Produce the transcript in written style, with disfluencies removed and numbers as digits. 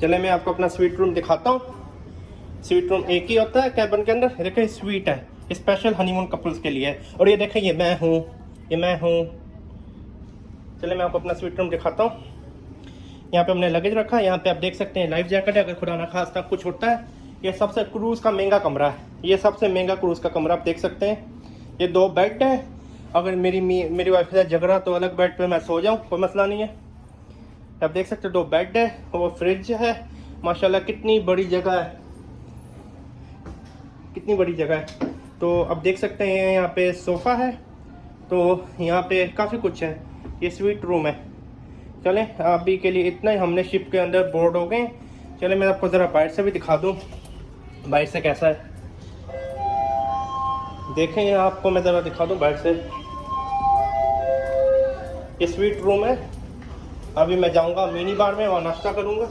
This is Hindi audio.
चले मैं आपको अपना स्वीट रूम दिखाता हूँ। स्वीट रूम एक ही होता है कैबिन के अंदर। देखिए स्वीट है, स्पेशल हनीमून कपल्स के लिए है। और ये देखें, ये मैं हूँ। चले मैं आपको अपना स्वीट रूम दिखाता हूँ। यहाँ पे हमने लगेज रखा है। यहाँ पे आप देख सकते हैं लाइफ जैकेट है, अगर खुदा ना खास्ता कुछ होता है। ये सबसे क्रूज़ का महंगा कमरा है, ये सबसे महंगा क्रूज़ का कमरा आप देख सकते हैं। ये 2 बेड है। अगर मेरी वाइफ से झगड़ा तो अलग बेड पे मैं सो जाऊँ, कोई मसला नहीं है। आप देख सकते हैं 2 बेड है, वो फ्रिज है। माशाल्लाह कितनी बड़ी जगह है, कितनी बड़ी जगह है। तो अब देख सकते हैं यहाँ पे सोफ़ा है। तो यहाँ पे काफ़ी कुछ है। ये स्वीट रूम है। चलें अभी के लिए इतना ही, हमने शिप के अंदर बोर्ड हो गए। चलें मैं आपको ज़रा बाहर से भी दिखा दूँ, बाहर से कैसा है देखें। आपको मैं ज़रा दिखा दूँ बाहर से। ये स्वीट रूम है। अभी मैं जाऊँगा मिनी बार में, वहाँ नाश्ता करूँगा।